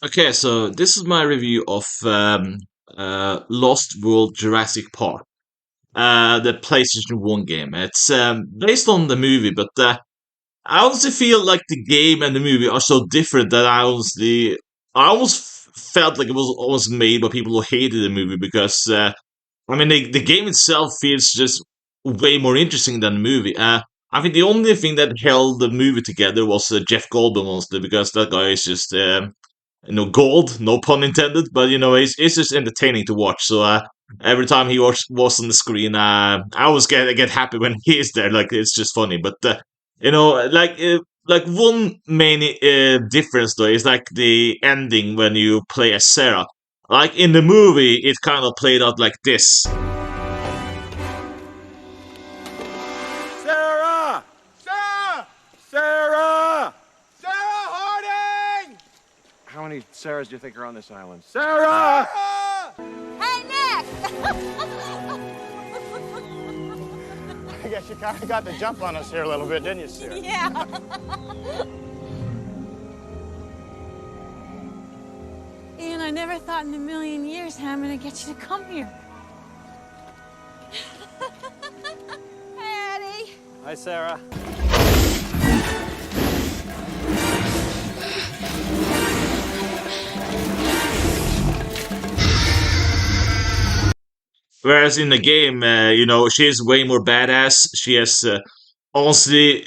Okay, so this is my review of Lost World Jurassic Park, the PlayStation 1 game. It's based on the movie, but I honestly feel like the game and the movie are so different that I almost felt like it was almost made by people who hated the movie because, I mean, the game itself feels just way more interesting than the movie. I think the only thing that held the movie together was Jeff Goldblum, mostly, because that guy is just gold, no pun intended, but it's just entertaining to watch. So every time he was on the screen, I always get happy when he is there. Like it's just funny. But like one main difference though is like the ending when you play as Sarah. Like in the movie, it kind of played out like this. Sarah! Sarah! Sarah! Sarah Harding! How many Sarahs do you think are on this island? Sarah! Hey, Nick! I guess you kind of got the jump on us here a little bit, didn't you, Sarah? Yeah. Ian, I never thought in a million years how I'm gonna get you to come here. Hey, Eddie. Hi, Sarah. Whereas in the game, she's way more badass. She has honestly,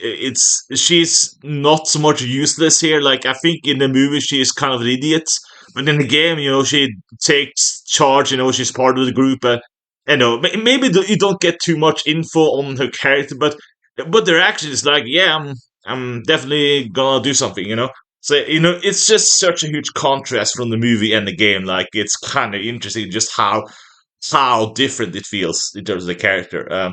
she's not so much useless here. Like I think in the movie she is kind of an idiot, but in the game, she takes charge. She's part of the group. Maybe you don't get too much info on her character, but their action is like, yeah, I'm definitely gonna do something. So it's just such a huge contrast from the movie and the game. Like it's kind of interesting just how different it feels in terms of the character.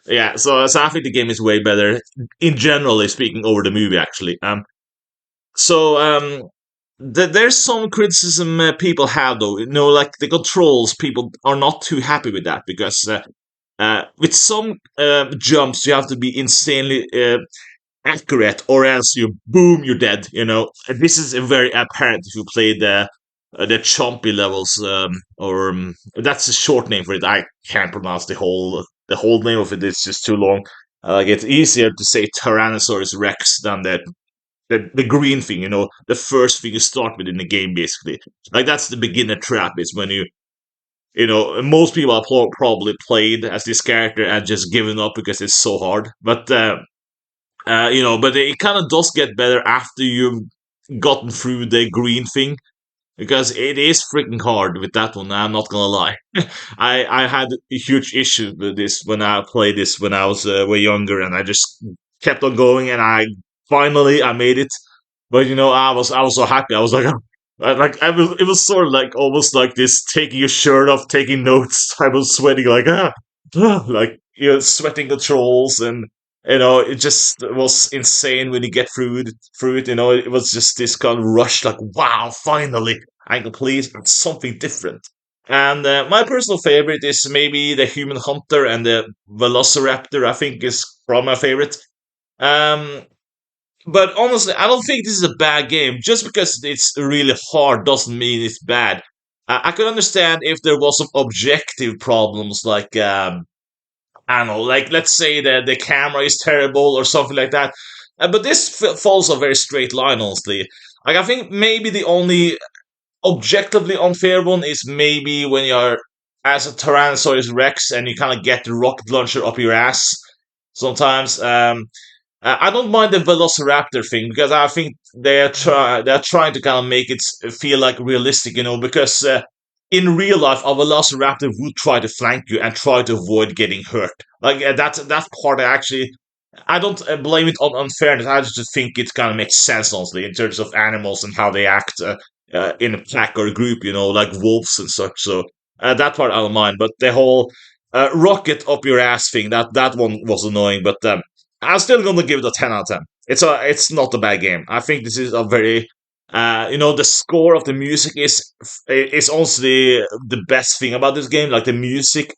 Yeah, so I think the game is way better in generally speaking over the movie actually. So there's some criticism people have though. Like the controls, people are not too happy with that because with some jumps you have to be insanely accurate or else you boom you're dead. And this is very apparent if you play the chompy levels, or that's a short name for it. I can't pronounce the whole name of it. It's just too long. Like it's easier to say Tyrannosaurus Rex than the green thing. The first thing you start with in the game, basically. Like that's the beginner trap. Is when most people have probably played as this character and just given up because it's so hard. But it kind of does get better after you've gotten through the green thing because it is freaking hard with that one. I'm not gonna lie. I had a huge issue with this when I played this when I was way younger, and I just kept on going, and I made it. But I was so happy. I was like, it was sort of like almost like this taking your shirt off, taking notes. I was sweating like like sweating the trolls, and it just was insane when you get through it. It was just this kind of rush, like wow, finally I can complete something different. And my personal favorite is maybe the Human Hunter and the Velociraptor. I think is probably my favorite. Um, but honestly, I don't think this is a bad game. Just because it's really hard doesn't mean it's bad. I could understand if there was some objective problems, like I don't know, like let's say that the camera is terrible or something like that. But this follows a very straight line, honestly. Like I think maybe the only objectively unfair one is maybe when you're as a Tyrannosaurus Rex and you kind of get the rocket launcher up your ass sometimes. I don't mind the Velociraptor thing because I think they're trying to kind of make it feel like realistic, because in real life a Velociraptor would try to flank you and try to avoid getting hurt. Like that part I don't blame it on unfairness. I just think it kind of makes sense, honestly, in terms of animals and how they act in a pack or a group, like wolves and such. So that part I don't mind, but the whole rocket up your ass thing, that one was annoying. But I'm still gonna give it a 10 out of 10. It's not a bad game. I think this is a very the score of the music is also the best thing about this game. Like the music,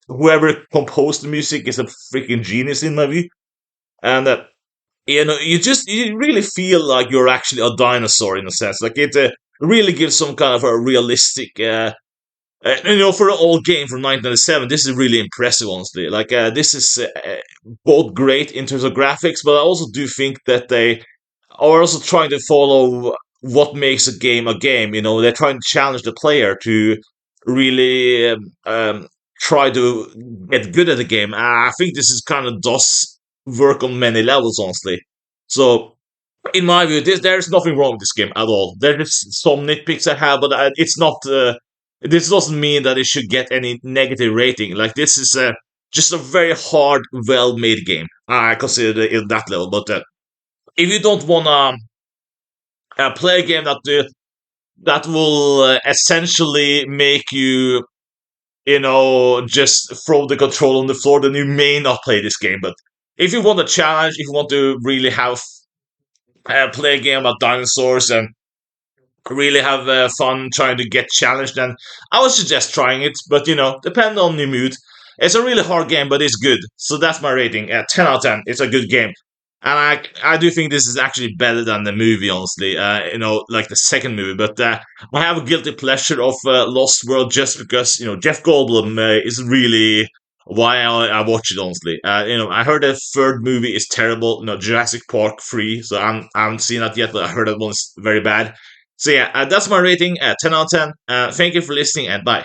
whoever composed the music is a freaking genius in my view. And you really feel like you're actually a dinosaur in a sense. Like it really gives some kind of a realistic. For an old game from 1997, this is really impressive, honestly. Like, this is both great in terms of graphics, but I also do think that they are also trying to follow what makes a game a game. They're trying to challenge the player to really try to get good at the game. I think this is kind of does work on many levels, honestly. So, in my view, there's nothing wrong with this game at all. There's some nitpicks I have, but it's not. This doesn't mean that it should get any negative rating. Like this is just a very hard, well-made game. I consider it in that level. But if you don't wanna play a game that will essentially make you, just throw the control on the floor, then you may not play this game. But if you want a challenge, if you want to really have play a game about dinosaurs and really have fun trying to get challenged, then I would suggest trying it. But depend on your mood. It's a really hard game, but it's good. So that's my rating. 10 out of 10. It's a good game. And I do think this is actually better than the movie, honestly. Like the second movie. But I have a guilty pleasure of Lost World just because Jeff Goldblum is really why I watch it, honestly. I heard the third movie is terrible. Jurassic Park 3. So I haven't seen that yet, but I heard that one's very bad. So yeah, that's my rating. 10 out of 10. Thank you for listening and bye.